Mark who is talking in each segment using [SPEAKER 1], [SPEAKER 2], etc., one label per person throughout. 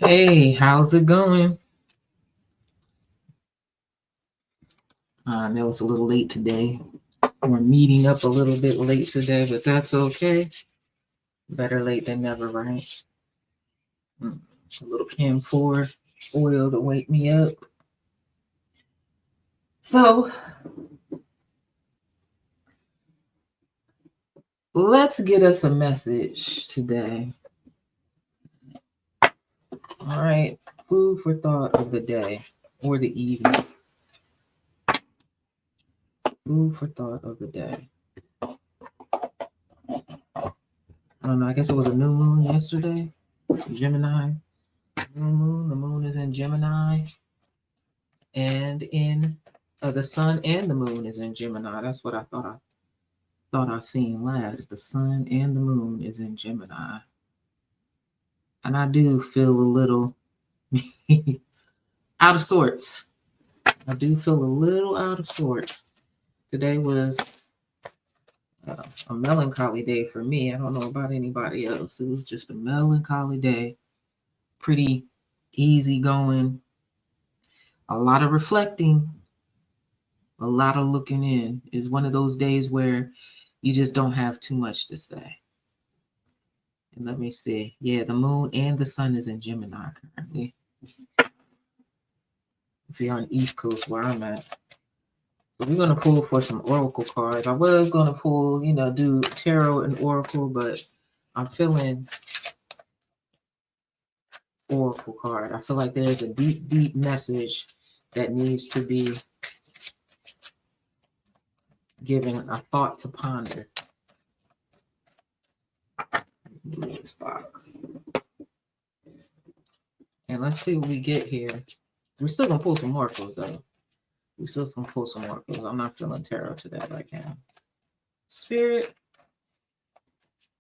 [SPEAKER 1] Hey, how's it going? I know it's a little late today. We're meeting up a little bit late today, but that's okay. Better late than never, right? A little camphor oil to wake me up. So let's get us a message today. All right, food for thought of the day or the evening. Food for thought of the day. I don't know. I guess it was a new moon yesterday. Gemini. New moon. The moon is in Gemini. And in the sun and the moon is in Gemini. That's what I thought I seen last. The sun and the moon is in Gemini. And I do feel a little out of sorts. I do feel a little out of sorts. Today was a melancholy day for me. I don't know about anybody else. It was just a melancholy day. Pretty easy going. A lot of reflecting. A lot of looking in. Is one of those days where you just don't have too much to say. And let me see. Yeah, the moon and the sun is in Gemini currently. If you're on the East Coast where I'm at. So we're gonna pull for some oracle cards. I was gonna pull, do tarot and oracle, but I'm feeling oracle card. I feel like there's a deep, deep message that needs to be given a thought to ponder. Move this box. And let's see what we get here. We're still gonna pull some oracles though. We're still gonna pull some oracles. I'm not feeling tarot today right now. Spirit,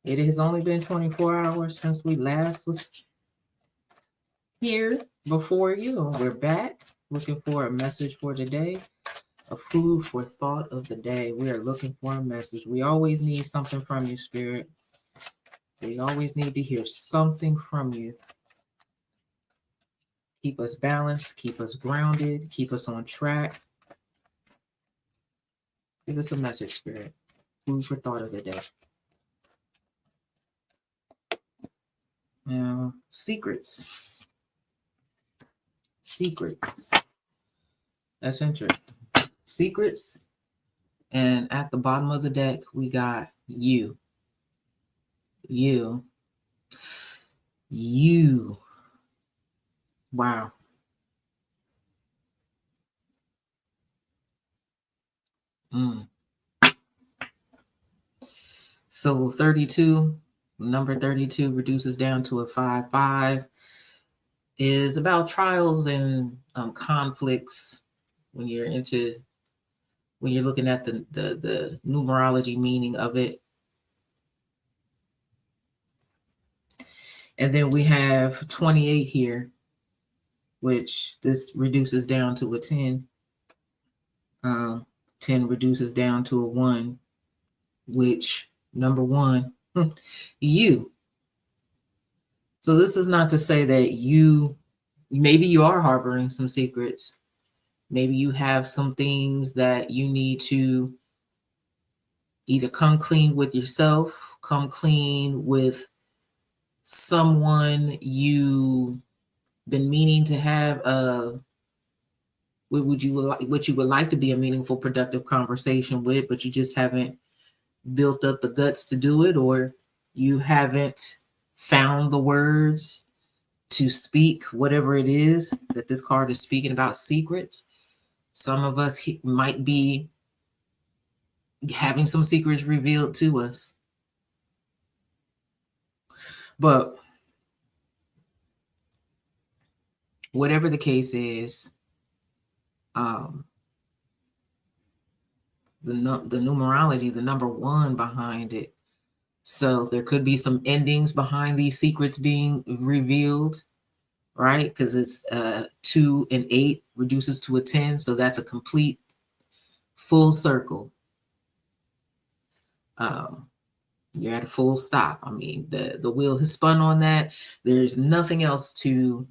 [SPEAKER 1] it has only been 24 hours since we last was here before you. We're back looking for a message for today, a food for thought of the day. We are looking for a message. We always need something from you, Spirit. We always need to hear something from you. Keep us balanced, keep us grounded, keep us on track. Give us a message, Spirit. Food for thought of the day. Now, secrets. Secrets. That's interesting. Secrets. And at the bottom of the deck, we got you. You. You. Wow. So 32, number 32 reduces down to a 5. 5 is about trials and conflicts when you're looking at the numerology meaning of it. And then we have 28 here, which this reduces down to a 10. 10 reduces down to a 1, which number 1, you. So this is not to say that maybe you are harboring some secrets. Maybe you have some things that you need to either come clean with yourself, come clean with someone you've been meaning to have what you would like to be a meaningful, productive conversation with, but you just haven't built up the guts to do it, or you haven't found the words to speak whatever it is that this card is speaking about. Secrets. Some of us might be having some secrets revealed to us. But whatever the case is, the numerology, the number 1 behind it. So there could be some endings behind these secrets being revealed, right? Because it's 2 and 8 reduces to a 10. So that's a complete full circle. You're at a full stop. I mean, the wheel has spun on that. There's nothing else to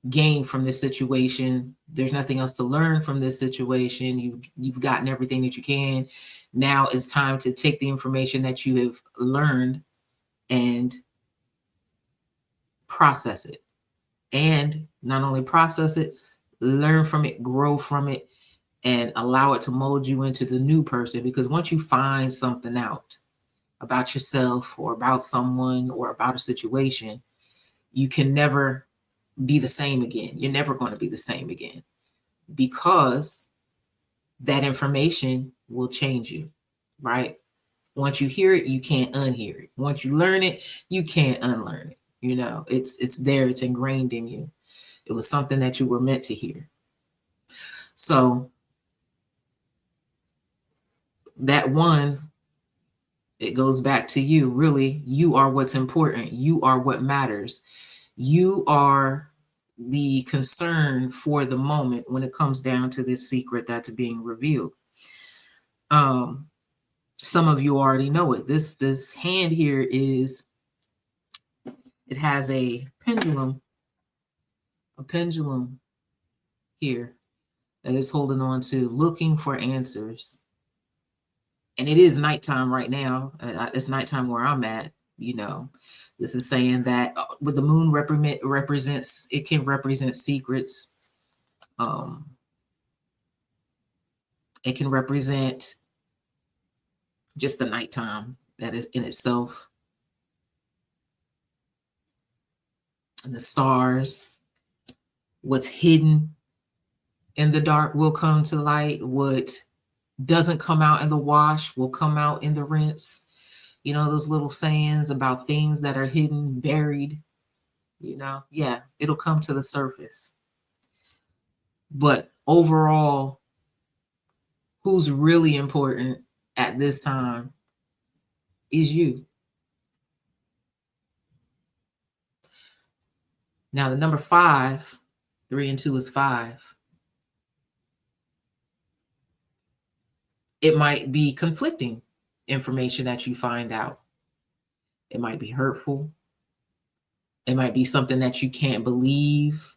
[SPEAKER 1] gain from this situation. There's nothing else to learn from this situation. You've gotten everything that you can. Now it's time to take the information that you have learned and process it. And not only process it, learn from it, grow from it, and allow it to mold you into the new person. Because once you find something out about yourself or about someone or about a situation, you can never be the same again. You're never going to be the same again, because that information will change you, right? Once you hear it, you can't unhear it. Once you learn it, you can't unlearn it. You know, it's there, it's ingrained in you. It was something that you were meant to hear. So that one, it goes back to you. Really, you are what's important. You are what matters. You are the concern for the moment when it comes down to this secret that's being revealed. Some of you already know it. This hand here it has a pendulum here that is holding on to, looking for answers. And it is nighttime right now. It's nighttime where I'm at. You know, this is saying that with the moon represents, it can represent secrets. It can represent just the nighttime that is in itself. And the stars, what's hidden in the dark will come to light. What doesn't come out in the wash will come out in the rinse. You know, those little sayings about things that are hidden, buried, you know, yeah, it'll come to the surface. But overall, who's really important at this time is you. Now, the number 5, 3 and 2 is 5. It might be conflicting information that you find out. It might be hurtful. It might be something that you can't believe,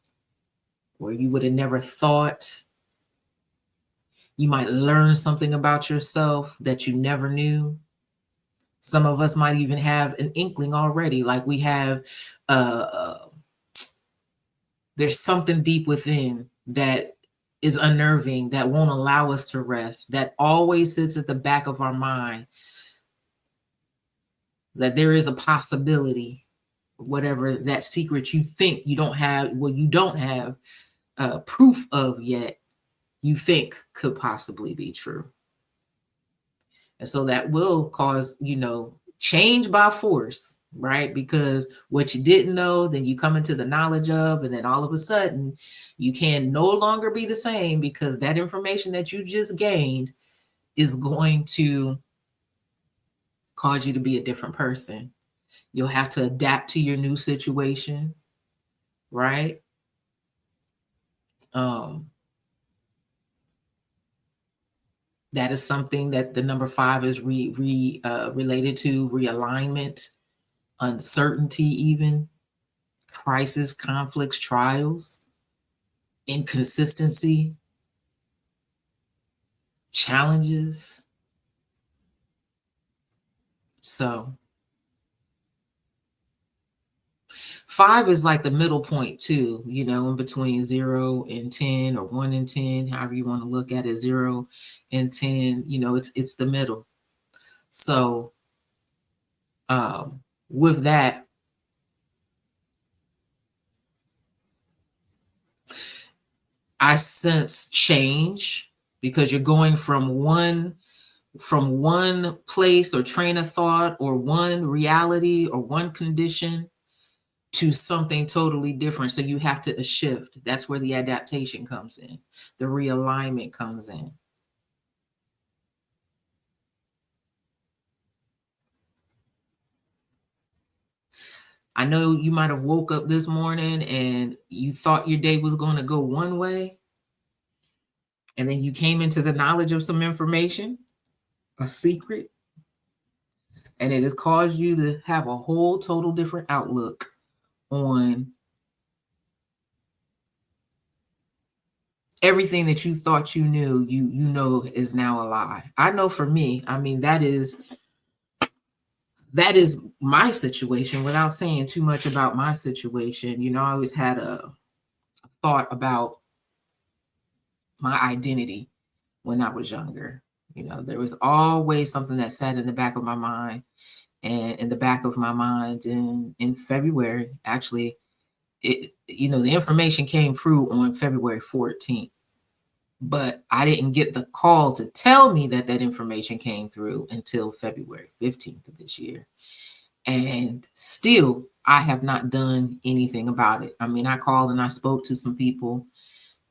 [SPEAKER 1] or you would have never thought. You might learn something about yourself that you never knew. Some of us might even have an inkling already, like we have, there's something deep within that is unnerving, that won't allow us to rest, that always sits at the back of our mind, that there is a possibility, whatever that secret you think you don't have, well, you don't have proof of yet, you think could possibly be true. And so that will cause, you know, change by force, right? Because what you didn't know, then you come into the knowledge of, and then all of a sudden you can no longer be the same, because that information that you just gained is going to cause you to be a different person. You'll have to adapt to your new situation, right? That is something that the number 5 is related to: realignment, uncertainty, even crisis, conflicts, trials, inconsistency, challenges. So 5 is like the middle point too, you know, in between 0 and 10, or 1 and 10, however you want to look at it, 0 and 10, you know, it's the middle. So with that, I sense change, because you're going from one place or train of thought or one reality or one condition to something totally different. So you have to shift. That's where the adaptation comes in. The realignment comes in. I know you might have woke up this morning and you thought your day was going to go one way, and then you came into the knowledge of some information, a secret, And it has caused you to have a whole total different outlook on everything that you thought you knew, you know is now a lie. I know for me, I mean, that is my situation. Without saying too much about my situation, you know, I always had a thought about my identity when I was younger. You know, there was always something that sat in the back of my mind. And in the back of my mind in February, actually, the information came through on February 14th, but I didn't get the call to tell me that information came through until February 15th of this year. And still, I have not done anything about it. I mean, I called and I spoke to some people,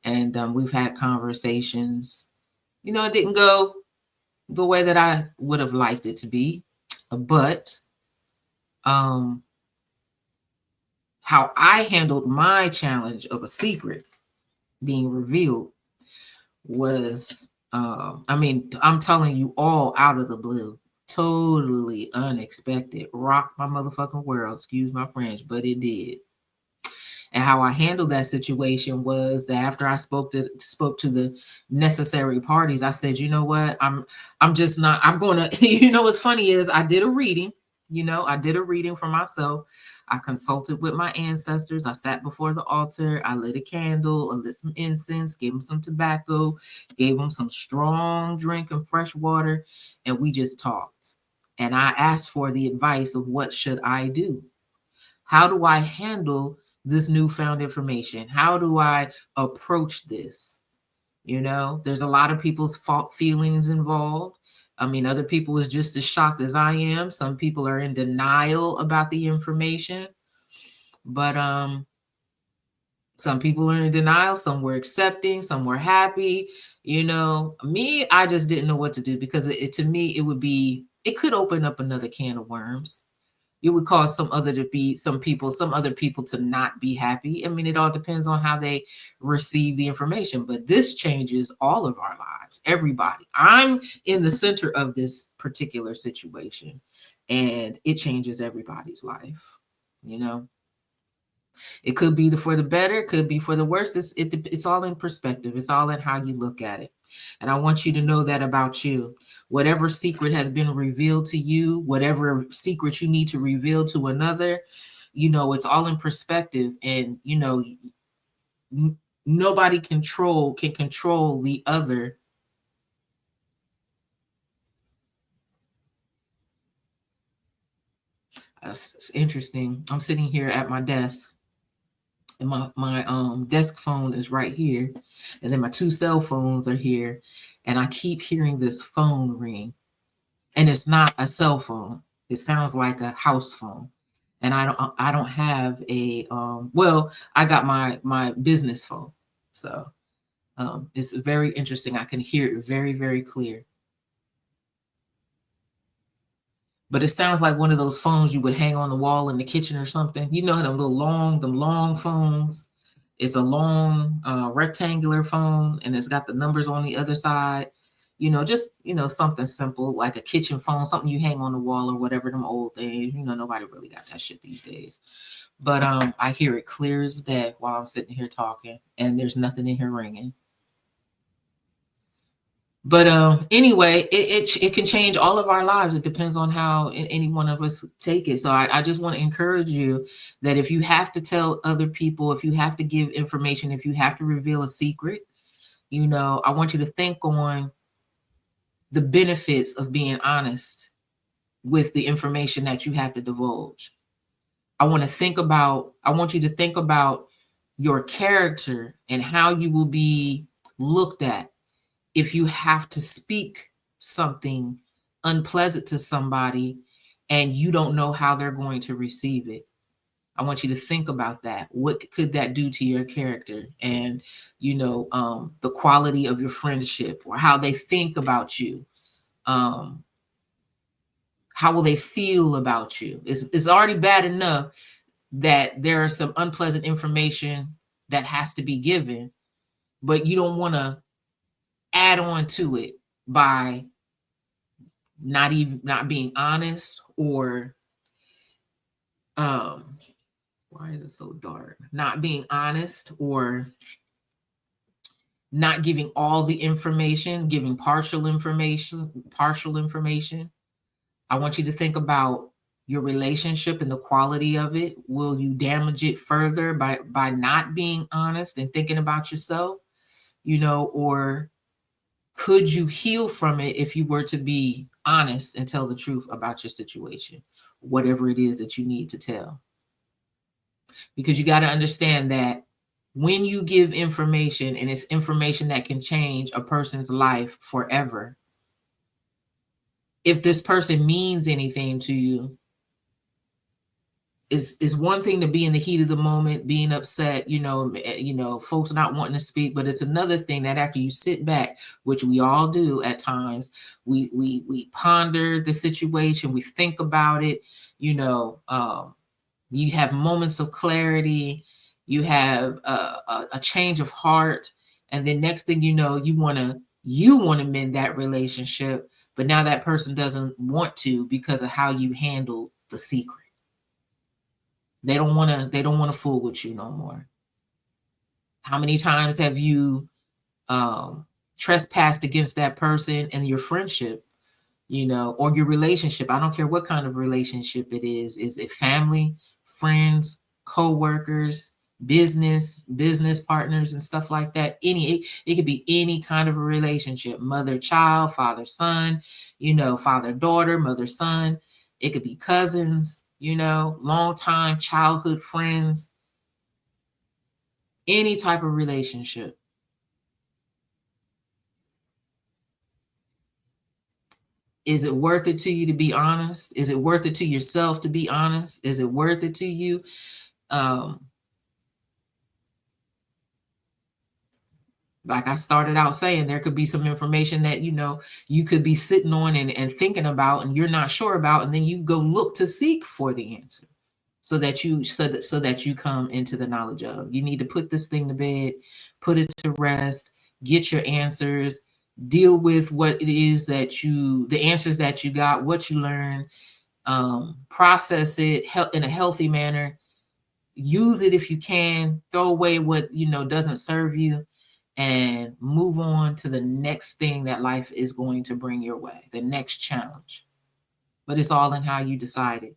[SPEAKER 1] and we've had conversations. You know, it didn't go the way that I would have liked it to be, but how I handled my challenge of a secret being revealed was, I mean, I'm telling you, all out of the blue, totally unexpected, rocked my motherfucking world, excuse my French, but it did. And how I handled that situation was that after I spoke to the necessary parties, I said, you know what, I'm just not, I'm gonna, what's funny is I did a reading, I did a reading for myself. I consulted with my ancestors. I sat before the altar. I lit a candle, I lit some incense, gave them some tobacco, gave them some strong drink and fresh water, and we just talked. And I asked for the advice of what should I do? How do I handle this newfound information? How do I approach this? There's a lot of people's feelings involved. I mean, other people is just as shocked as I am. Some people are in denial about the information, but some people are in denial. Some were accepting, some were happy. Me, I just didn't know what to do, because to me, it could open up another can of worms. It would cause some other people to not be happy. I mean, it all depends on how they receive the information, but this changes all of our lives, everybody. I'm in the center of this particular situation, and it changes everybody's life. It could be for the better, it could be for the worse. It's all in perspective. It's all in how you look at it. And I want you to know that about you. Whatever secret has been revealed to you, whatever secret you need to reveal to another, it's all in perspective. And, nobody can control the other. It's interesting. I'm sitting here at my desk, and my desk phone is right here, and then my two cell phones are here, and I keep hearing this phone ring, and it's not a cell phone. It sounds like a house phone, and I don't have a well, I got my business phone, so it's very interesting. I can hear it very, very clear. But it sounds like one of those phones you would hang on the wall in the kitchen or something. You know, them long phones. It's a long rectangular phone, and it's got the numbers on the other side. Just something simple like a kitchen phone, something you hang on the wall or whatever. Them old things. Nobody really got that shit these days. But I hear it clear as day while I'm sitting here talking, and there's nothing in here ringing. But anyway, it can change all of our lives. It depends on how any one of us take it. So I just want to encourage you that if you have to tell other people, if you have to give information, if you have to reveal a secret, I want you to think on the benefits of being honest with the information that you have to divulge. I want you to think about your character and how you will be looked at if you have to speak something unpleasant to somebody and you don't know how they're going to receive it. I want you to think about that. What could that do to your character and, the quality of your friendship, or how they think about you? How will they feel about you? It's already bad enough that there is some unpleasant information that has to be given, but you don't want to add on to it by not being honest, or why is it so dark? Not being honest, or not giving all the information, giving partial information. I want you to think about your relationship and the quality of it. Will you damage it further by not being honest and thinking about yourself? Or could you heal from it if you were to be honest and tell the truth about your situation, whatever it is that you need to tell? Because you got to understand that when you give information, and it's information that can change a person's life forever, if this person means anything to you, is one thing to be in the heat of the moment, being upset, folks not wanting to speak, but it's another thing that after you sit back, which we all do at times, we ponder the situation, we think about it, you have moments of clarity, you have a change of heart, and then next thing you know, you want to mend that relationship, but now that person doesn't want to because of how you handle the secret. They don't want to fool with you no more. How many times have you trespassed against that person and your friendship, or your relationship? I don't care what kind of relationship it is. Is it family, friends, co-workers, business partners, and stuff like that? It could be any kind of a relationship, mother-child, father-son, father-daughter, mother-son. It could be cousins, long-time childhood friends, any type of relationship. Is it worth it to you to be honest? Is it worth it to yourself to be honest? Is it worth it to you? Like I started out saying, there could be some information that, you could be sitting on and thinking about, and you're not sure about, and then you go look to seek for the answer so that you come into the knowledge of. You need to put this thing to bed, put it to rest, get your answers, deal with what it is the answers that you got, what you learned, process it in a healthy manner, use it if you can, throw away what, doesn't serve you, and move on to the next thing that life is going to bring your way, the next challenge. But it's all in how you decide it.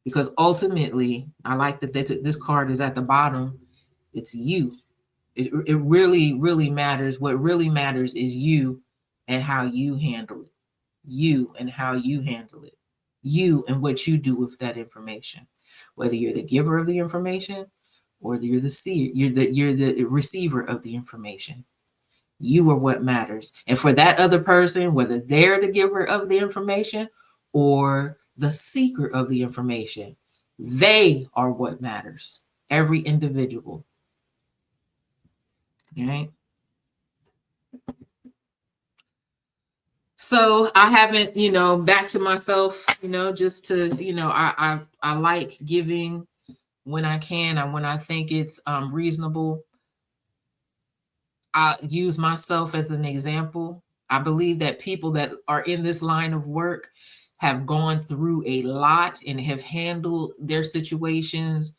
[SPEAKER 1] Because ultimately, I like that this card is at the bottom. It's you. It really, really matters. What really matters is you and how you handle it. You and how you handle it. You and what you do with that information. Whether you're the giver of the information or you're the receiver of the information. You are what matters. And for that other person, whether they're the giver of the information or the seeker of the information, they are what matters. Every individual. Okay. So I haven't, back to myself, just to, I like giving when I can and when I think it's reasonable. I use myself as an example. I believe that people that are in this line of work have gone through a lot and have handled their situations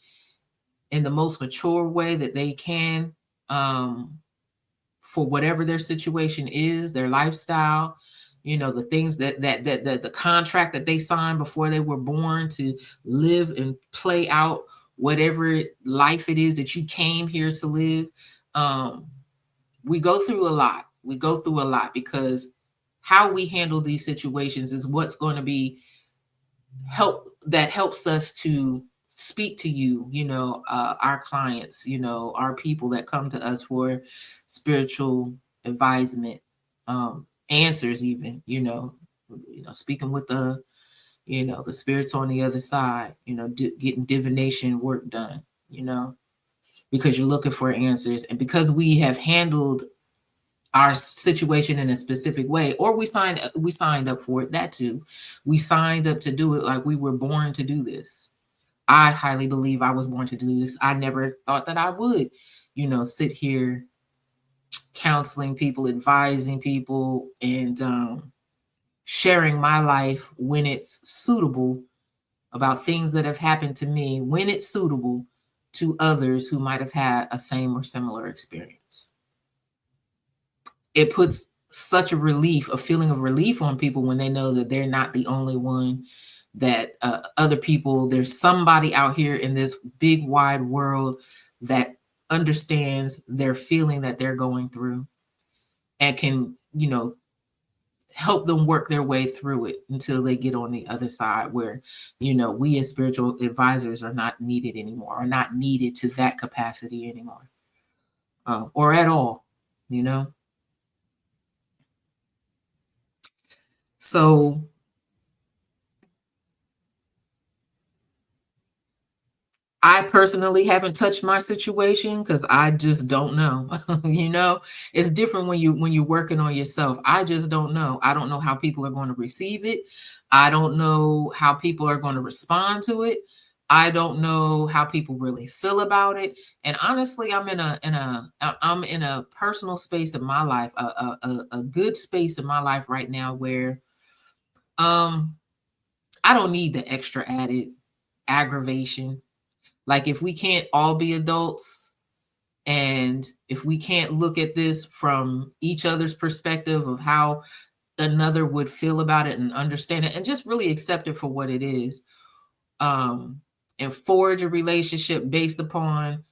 [SPEAKER 1] in the most mature way that they can, for whatever their situation is, their lifestyle, the things that the contract that they signed before they were born to live and play out whatever life it is that you came here to live. We go through a lot. Because how we handle these situations is what's going to be helps us to speak to you, our clients, our people that come to us for spiritual advisement, answers, even, speaking with the spirits on the other side, getting divination work done, because you're looking for answers. And because we have handled our situation in a specific way, or we signed up for it, that too. We signed up to do it like we were born to do this. I highly believe I was born to do this. I never thought that I would, sit here counseling people, advising people, and sharing my life when it's suitable about things that have happened to me, when it's suitable to others who might have had a same or similar experience. It puts such a relief, a feeling of relief on people when they know that they're not the only one, that other people, there's somebody out here in this big wide world that understands their feeling that they're going through and can, help them work their way through it until they get on the other side where, we as spiritual advisors are not needed anymore, or not needed to that capacity anymore, or at all, So I personally haven't touched my situation because I just don't know. It's different when you're working on yourself. I just don't know. I don't know how people are going to receive it. I don't know how people are going to respond to it. I don't know how people really feel about it. And honestly, I'm in a personal space in my life, a good space in my life right now where I don't need the extra added aggravation. Like, if we can't all be adults, and if we can't look at this from each other's perspective of how another would feel about it and understand it and just really accept it for what it is, and forge a relationship based upon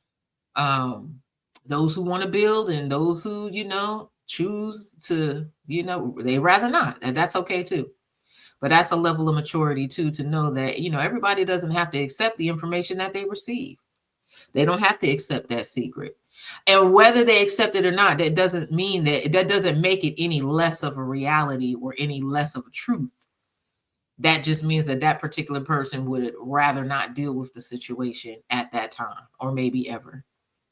[SPEAKER 1] those who want to build and those who, choose to, they rather not. And that's okay too. But that's a level of maturity too, to know that, everybody doesn't have to accept the information that they receive. They don't have to accept that secret. And whether they accept it or not, that doesn't mean that doesn't make it any less of a reality or any less of a truth. That just means that that particular person would rather not deal with the situation at that time, or maybe ever.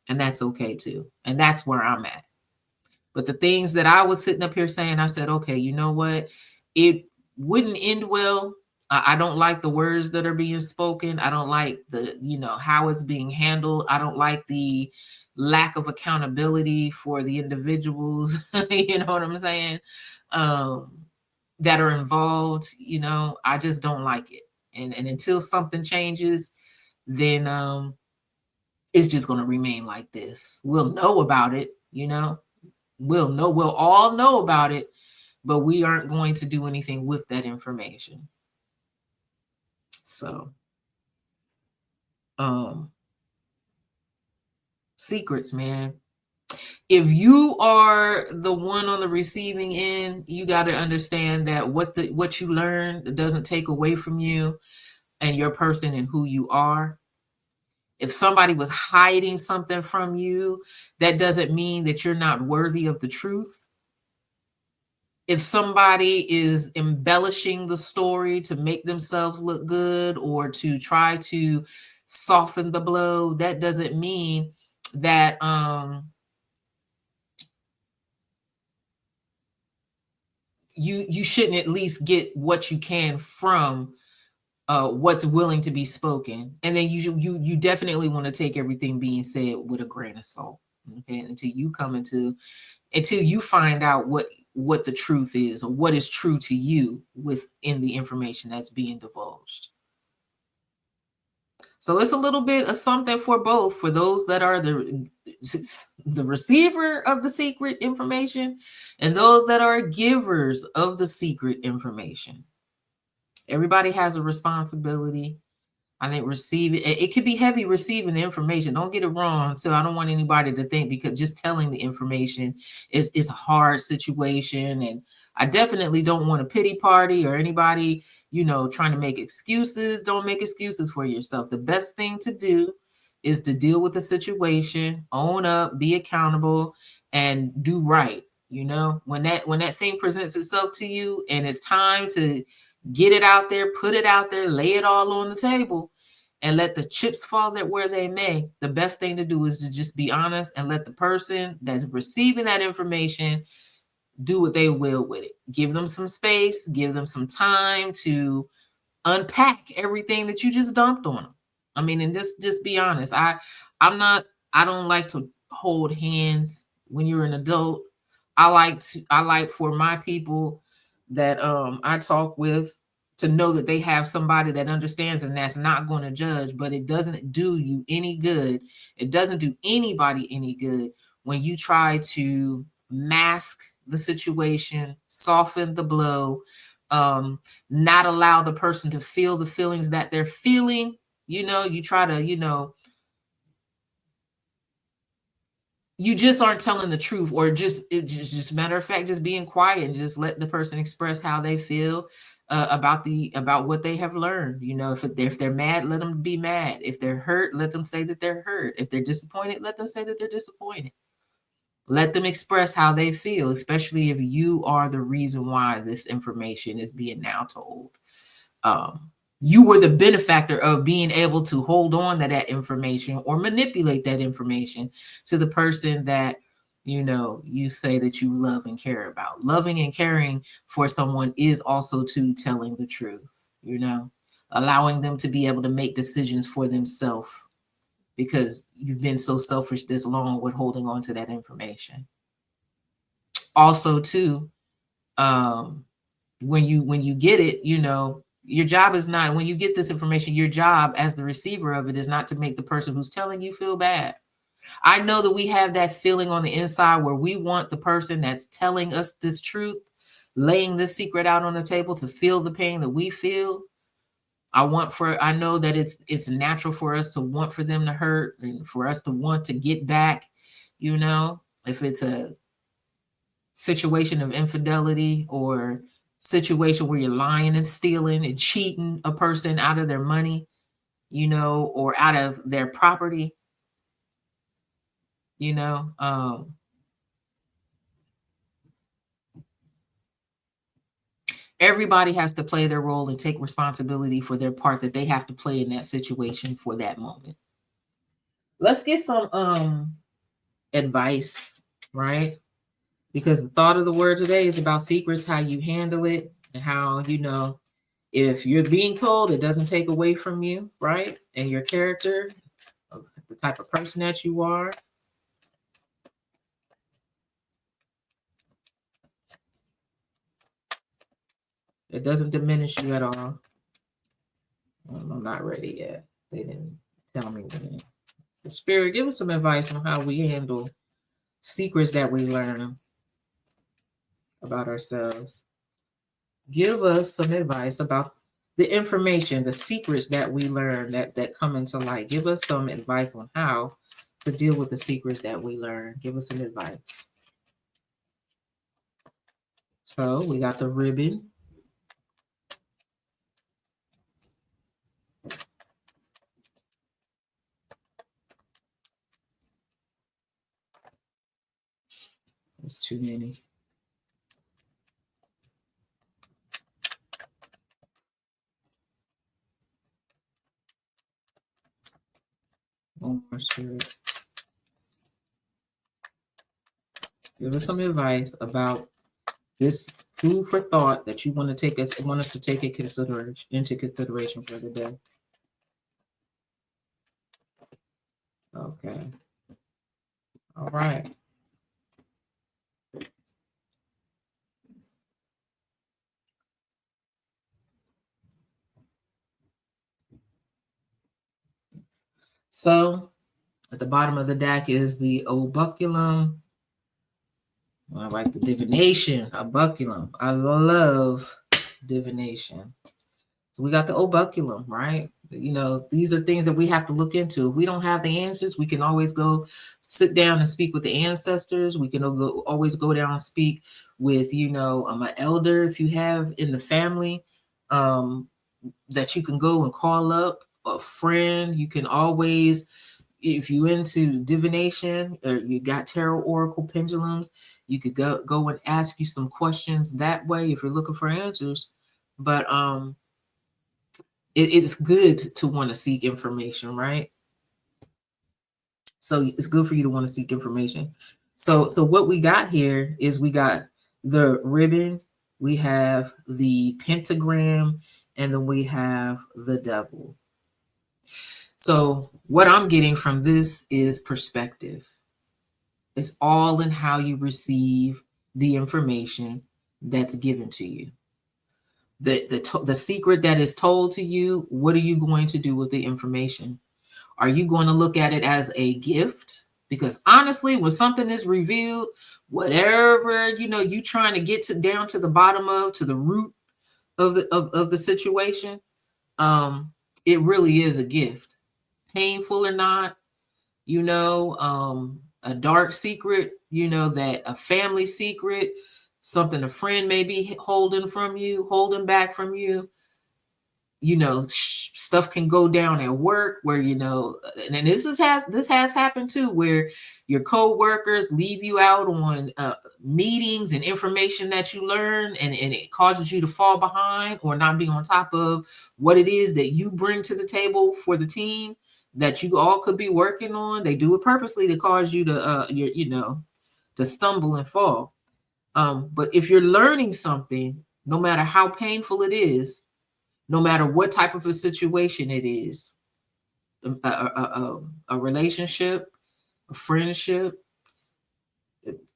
[SPEAKER 1] And that's okay too. And that's where I'm at. But the things that I was sitting up here saying, I said, okay, you know what? It wouldn't end well. I don't like the words that are being spoken. I don't like the, how it's being handled. I don't like the lack of accountability for the individuals, you know what I'm saying, that are involved. I just don't like it. And until something changes, then it's just going to remain like this. We'll know about it, we'll all know about it, but we aren't going to do anything with that information. So, secrets, man. If you are the one on the receiving end, you got to understand that what you learn doesn't take away from you and your person and who you are. If somebody was hiding something from you, that doesn't mean that you're not worthy of the truth. If somebody is embellishing the story to make themselves look good or to try to soften the blow, that doesn't mean that you shouldn't at least get what you can from what's willing to be spoken. And then you definitely want to take everything being said with a grain of salt. Okay, until you find out what the truth is, or what is true to you within the information that's being divulged. So it's a little bit of something for both, for those that are the receiver of the secret information and those that are givers of the secret information. Everybody has a responsibility. I think it could be heavy receiving the information. Don't get it wrong. So I don't want anybody to think because just telling the information is a hard situation. And I definitely don't want a pity party or anybody, trying to make excuses. Don't make excuses for yourself. The best thing to do is to deal with the situation, own up, be accountable, and do right. When that thing presents itself to you and it's time to get it out there, put it out there, lay it all on the table, and let the chips fall there where they may. The best thing to do is to just be honest and let the person that's receiving that information do what they will with it. Give them some space, give them some time to unpack everything that you just dumped on them. I mean, and just be honest. I don't like to hold hands when you're an adult. I like for my people that I talk with to know that they have somebody that understands and that's not going to judge. But it doesn't do you any good. It doesn't do anybody any good when you try to mask the situation, soften the blow, not allow the person to feel the feelings that they're feeling. You try to, you just aren't telling the truth, or just matter of fact, just being quiet and just let the person express how they feel about what they have learned. If they're mad, let them be mad. If they're hurt, let them say that they're hurt. If they're disappointed, let them say that they're disappointed. Let them express how they feel, especially if you are the reason why this information is being now told. You were the benefactor of being able to hold on to that information or manipulate that information to the person that you say that you love and care about. Loving and caring for someone is also to telling the truth, allowing them to be able to make decisions for themselves, because you've been so selfish this long with holding on to that information. Also, too, when you get it, your job is not, when you get this information, your job as the receiver of it is not to make the person who's telling you feel bad. I know that we have that feeling on the inside where we want the person that's telling us this truth, laying this secret out on the table, to feel the pain that we feel. I know that it's natural for us to want for them to hurt and for us to want to get back, if it's a situation of infidelity or situation where you're lying and stealing and cheating a person out of their money, or out of their property, everybody has to play their role and take responsibility for their part that they have to play in that situation for that moment. Let's get some advice, right? Because the thought of the word today is about secrets, how you handle it, and how, if you're being told, it doesn't take away from you, right? And your character, the type of person that you are. It doesn't diminish you at all. I'm not ready yet. They didn't tell me when. So Spirit, give us some advice on how we handle secrets that we learn about ourselves. Give us some advice about the information, the secrets that we learn that come into light. Give us some advice on how to deal with the secrets that we learn. Give us some advice. So we got the ribbon. It's too many. One more, Spirit. Give us some advice about this food for thought that you want us to take into consideration for the day. Okay. All right. So at the bottom of the deck is the obuculum. I like the divination, obuculum. I love divination. So we got the obuculum, right? These are things that we have to look into. If we don't have the answers, we can always go sit down and speak with the ancestors. We can always go down and speak with, an elder if you have in the family that you can go and call up, a friend. You can always, if you into divination or you got tarot oracle pendulums, you could go and ask you some questions that way if you're looking for answers. But it's good to want to seek information, right? So it's good for you to want to seek information. So what we got here is we got the ribbon, we have the pentagram, and then we have the devil. So what I'm getting from this is perspective. It's all in how you receive the information that's given to you. The secret that is told to you, what are you going to do with the information? Are you going to look at it as a gift? Because honestly, when something is revealed, whatever, you trying to get down to the bottom of, to the root of the situation, it really is a gift. Painful or not, a dark secret, that a family secret, something a friend may be holding back from you, stuff can go down at work where, and this has happened too, where your co-workers leave you out on meetings and information that you learn, and it causes you to fall behind or not be on top of what it is that you bring to the table for the team that you all could be working on. They do it purposely to cause you to to stumble and fall. But if you're learning something, no matter how painful it is, no matter what type of a situation it is, a relationship, a friendship,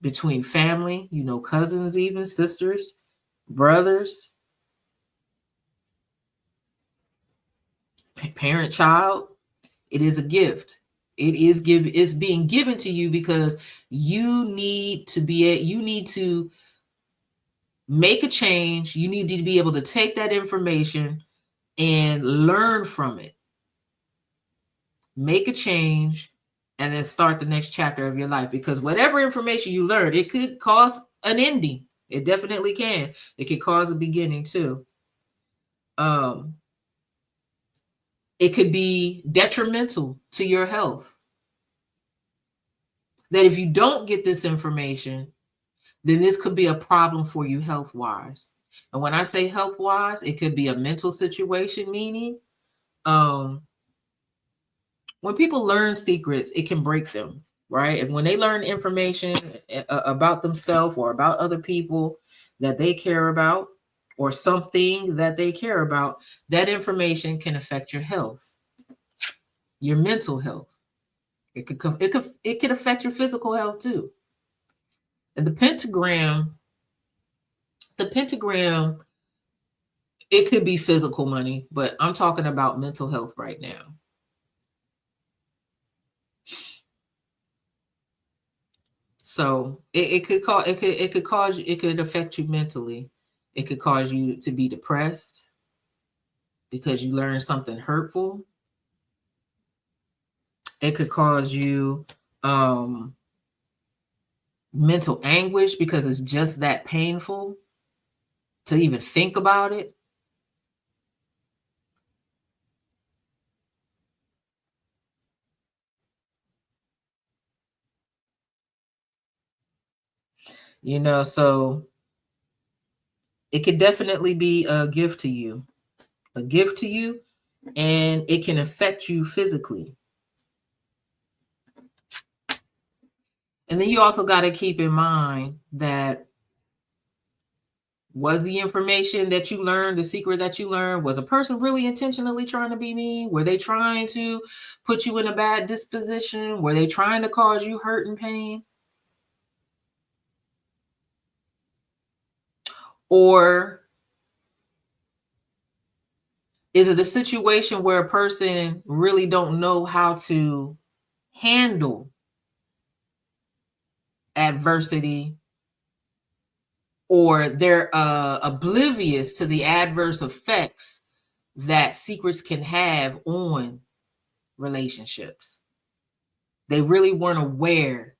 [SPEAKER 1] between family, cousins, even sisters, brothers, parent, child, it is a gift. It's being given to you because you need to make a change. You need to be able to take that information and learn from it, make a change, and then start the next chapter of your life. Because whatever information you learn, it could cause an ending. It definitely can. It could cause a beginning too. It could be detrimental to your health. That if you don't get this information, then this could be a problem for you health-wise. And when I say health-wise, it could be a mental situation, meaning when people learn secrets, it can break them, right? And when they learn information about themselves or about other people that they care about, or something that they care about, that information can affect your health, your mental health. It could affect your physical health too. And the pentagram, it could be physical money, but I'm talking about mental health right now. So it could affect you mentally. It could cause you to be depressed because you learned something hurtful. It could cause you mental anguish because it's just that painful to even think about it. So it could definitely be a gift to you, and it can affect you physically. And then you also got to keep in mind that, was the information that you learned, the secret that you learned, was a person really intentionally trying to be mean? Were they trying to put you in a bad disposition? Were they trying to cause you hurt and pain? Or is it a situation where a person really don't know how to handle adversity, or they're oblivious to the adverse effects that secrets can have on relationships? They really weren't aware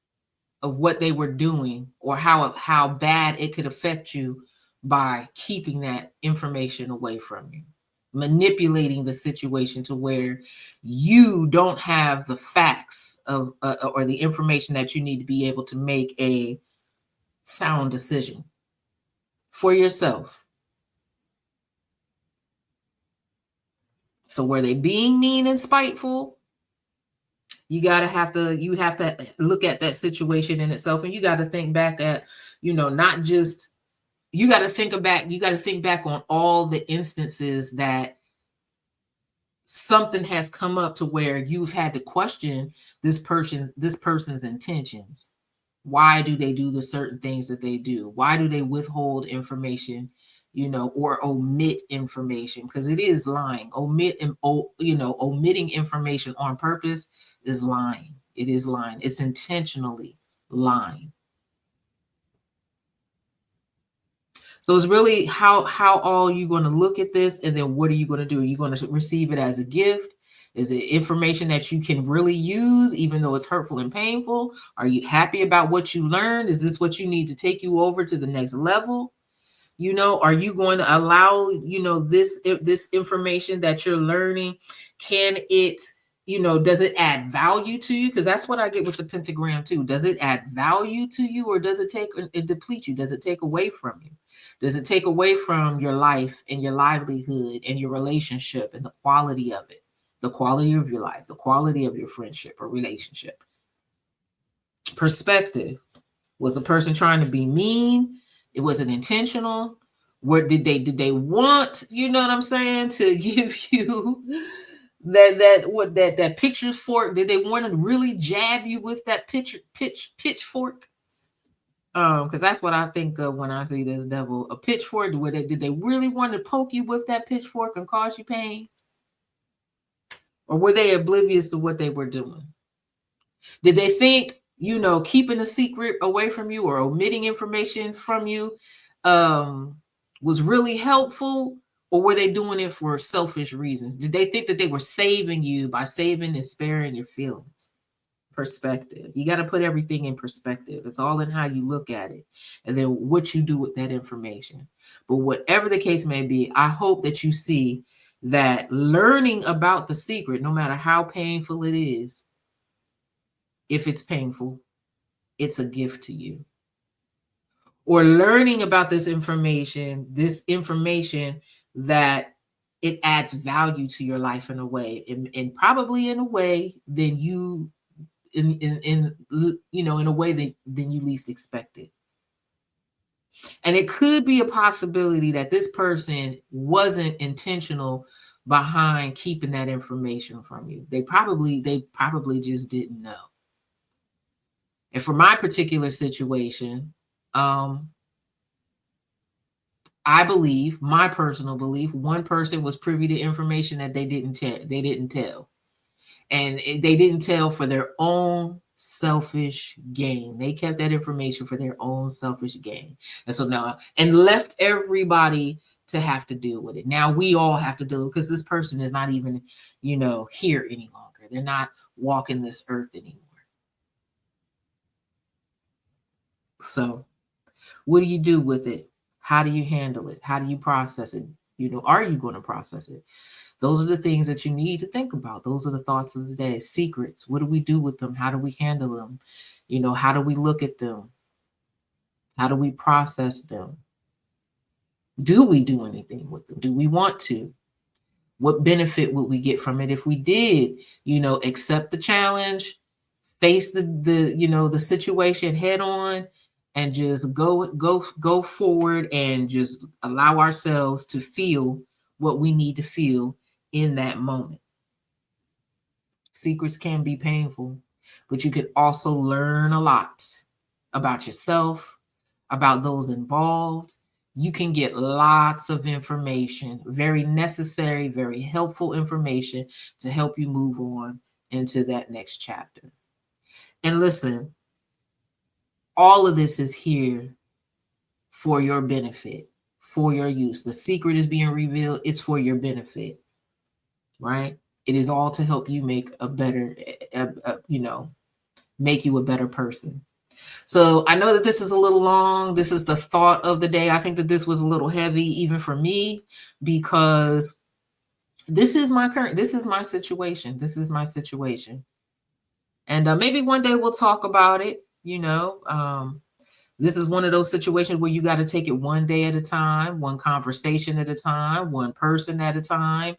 [SPEAKER 1] of what they were doing, or how bad it could affect you by keeping that information away from you, manipulating the situation to where you don't have the facts of or the information that you need to be able to make a sound decision for yourself. So were they being mean and spiteful? You have to look at that situation in itself, and you got to think back at, not just, you got to think back on all the instances that something has come up to where you've had to question this person's intentions. Why do they do the certain things that they do? Why do they withhold information, or omit information? Because it is lying. Omitting information on purpose is lying. It is lying. It's intentionally lying. So it's really how all you going to look at this, and then what are you going to do? Are you going to receive it as a gift? Is it information that you can really use, even though it's hurtful and painful? Are you happy about what you learned? Is this what you need to take you over to the next level? Are you going to allow, this information that you're learning, can it, does it add value to you? Because that's what I get with the pentagram too. Does it add value to you, or does it deplete you? Does it take away from you? Does it take away from your life and your livelihood and your relationship and the quality of it? The quality of your life, the quality of your friendship or relationship. Perspective. Was the person trying to be mean? It wasn't intentional. What did they want, you know what I'm saying, to give you that pitchfork? Did they want to really jab you with that pitchfork? Because that's what I think of when I see this devil. A pitchfork. Did they really want to poke you with that pitchfork and cause you pain? Or were they oblivious to what they were doing? Did they think, keeping a secret away from you or omitting information from you was really helpful? Or were they doing it for selfish reasons? Did they think that they were saving you by saving and sparing your feelings? Perspective. You got to put everything in perspective. It's all in how you look at it and then what you do with that information. But whatever the case may be, I hope that you see that learning about the secret, no matter how painful it is, if it's painful, it's a gift to you. Or learning about this information that it adds value to your life in a way, and probably in a way than you in a way that than you least expected. And it could be a possibility that this person wasn't intentional behind keeping that information from you. They probably just didn't know. And for my particular situation, I believe, my personal belief, one person was privy to information that they didn't tell. And they didn't tell for their own selfish gain. They kept that information for their own selfish gain. And so now, and left everybody to have to deal with it. Now we all have to deal with it because this person is not even, here any longer. They're not walking this earth anymore. So what do you do with it? How do you handle it? How do you process it? Are you going to process it? Those are the things that you need to think about. Those are the thoughts of the day. Secrets. What do we do with them? How do we handle them? How do we look at them? How do we process them? Do we do anything with them? Do we want to? What benefit would we get from it if we did, accept the challenge, face the situation head on, and just go forward and just allow ourselves to feel what we need to feel in that moment. Secrets can be painful, but you can also learn a lot about yourself, about those involved. You can get lots of information, very necessary, very helpful information to help you move on into that next chapter. And listen, all of this is here for your benefit, for your use. The secret is being revealed. It's for your benefit, right? It is all to help you make a better, make you a better person. So I know that this is a little long. This is the thought of the day. I think that this was a little heavy even for me because this is my situation. This is my situation. And maybe one day we'll talk about it, This is one of those situations where you got to take it one day at a time, one conversation at a time, one person at a time.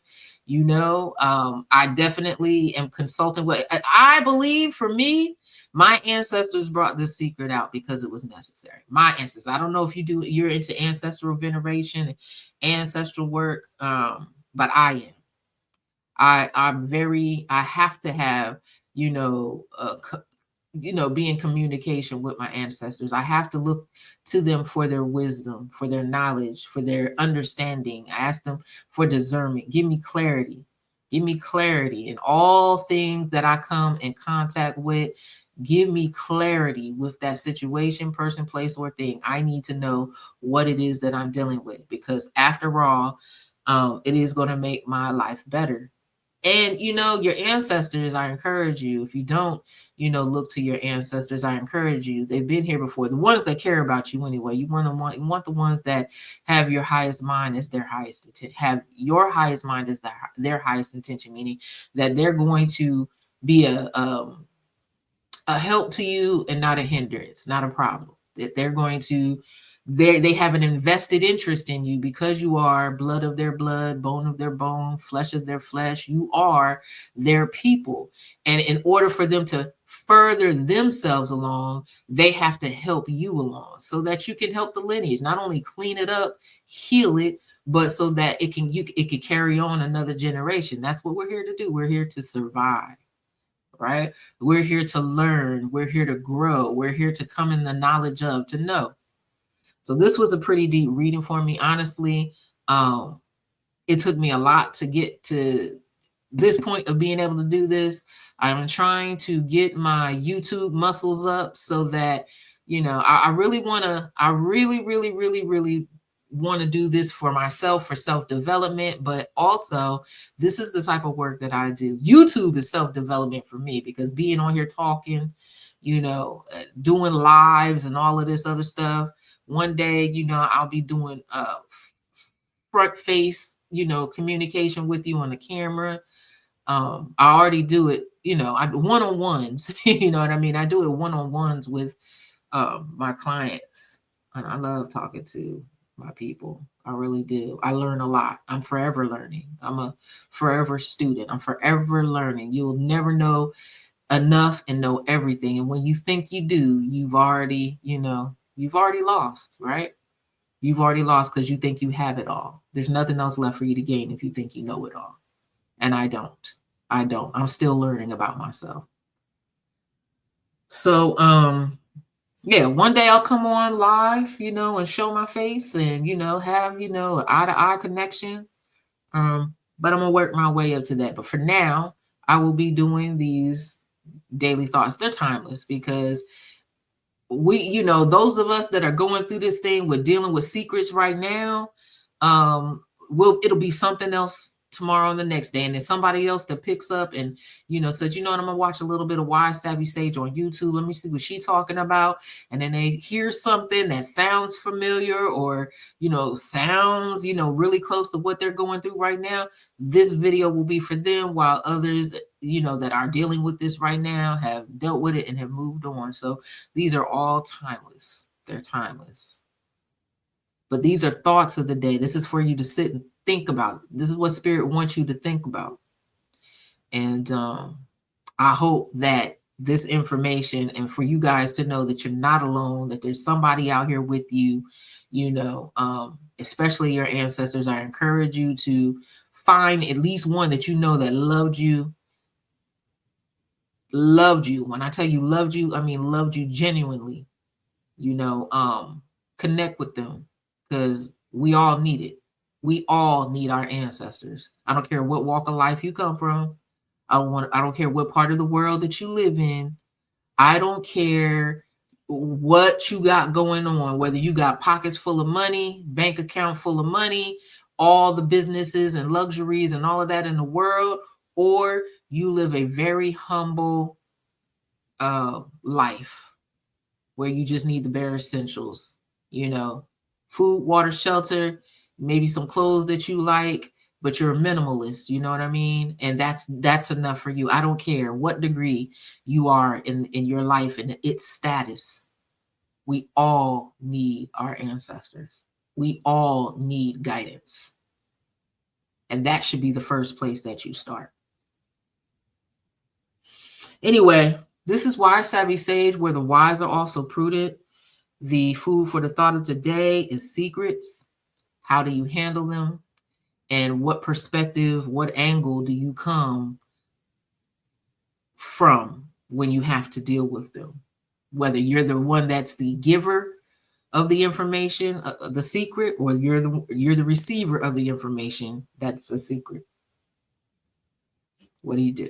[SPEAKER 1] I definitely am consulting with, I believe for me, my ancestors brought this secret out because it was necessary. My ancestors. I don't know if you're into ancestral veneration, ancestral work, but I am. I have to have, be in communication with my ancestors. I have to look to them for their wisdom, for their knowledge, for their understanding. I ask them for discernment. Give me clarity. Give me clarity in all things that I come in contact with. Give me clarity with that situation, person, place, or thing. I need to know what it is that I'm dealing with, because after all, it is going to make my life better. And your ancestors, I encourage you, if you don't look to your ancestors, I encourage you, they've been here before, the ones that care about you anyway. You want the ones that have your highest mind as their highest intent, have your highest mind as their highest intention, meaning that they're going to be a help to you and not a hindrance, not a problem. That they're going to, they have an invested interest in you because you are blood of their blood, bone of their bone, flesh of their flesh. You are their people. And in order for them to further themselves along, they have to help you along so that you can help the lineage, not only clean it up, heal it, but so that it can carry on another generation. That's what we're here to do. We're here to survive. Right? We're here to learn. We're here to grow. We're here to come in the knowledge of, to know. So this was a pretty deep reading for me. Honestly, it took me a lot to get to this point of being able to do this. I'm trying to get my YouTube muscles up so that, I really want to, I really, really, really, really want to do this for myself, for self-development, but also this is the type of work that I do. YouTube is self-development for me, because being on here talking, doing lives and all of this other stuff. One day, I'll be doing front face, communication with you on the camera. I already do it, I one-on-ones, you know what I mean? I do it one-on-ones with my clients, and I love talking to my people. I really do. I learn a lot. I'm forever learning. I'm a forever student. I'm forever learning. You'll never know enough and know everything. And when you think you do, you've already lost, right? You've already lost because you think you have it all. There's nothing else left for you to gain if you think you know it all. And I don't. I'm still learning about myself. So, yeah, one day I'll come on live, and show my face and, have, an eye-to-eye connection. But I'm going to work my way up to that. But for now, I will be doing these daily thoughts. They're timeless because we, those of us that are going through this thing with dealing with secrets right now, it'll be something else tomorrow and the next day. And then somebody else that picks up and, says, I'm going to watch a little bit of Wise Savvy Sage on YouTube. Let me see what she's talking about. And then they hear something that sounds familiar or, sounds, really close to what they're going through right now. This video will be for them, while others, that are dealing with this right now have dealt with it and have moved on. So these are all timeless. They're timeless. But these are thoughts of the day. This is for you to sit and think about. This is what Spirit wants you to think about. And I hope that this information, and for you guys to know that you're not alone, that there's somebody out here with you, especially your ancestors. I encourage you to find at least one that that loved you. Loved you. When I tell you loved you, I mean loved you genuinely. Connect with them, because we all need it. We all need our ancestors. I don't care what walk of life you come from. I don't care what part of the world that you live in. I don't care what you got going on, whether you got pockets full of money, bank account full of money, all the businesses and luxuries and all of that in the world, or you live a very humble life where you just need the bare essentials, food, water, shelter, maybe some clothes that you like, but you're a minimalist, you know what I mean? And that's enough for you. I don't care what degree you are in your life and its status. We all need our ancestors. We all need guidance. And that should be the first place that you start. Anyway, this is Wise Savvy Sage, where the wise are also prudent. The food for the thought of today is secrets. How do you handle them? And what perspective, what angle do you come from when you have to deal with them. Whether you're the one that's the giver of the information, the secret, or you're the receiver of the information that's a secret. What do you do?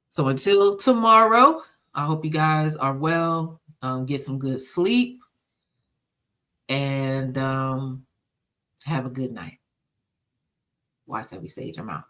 [SPEAKER 1] So until tomorrow, I hope you guys are well. Get some good sleep, and have a good night. Watch Heavy Sage. I'm out.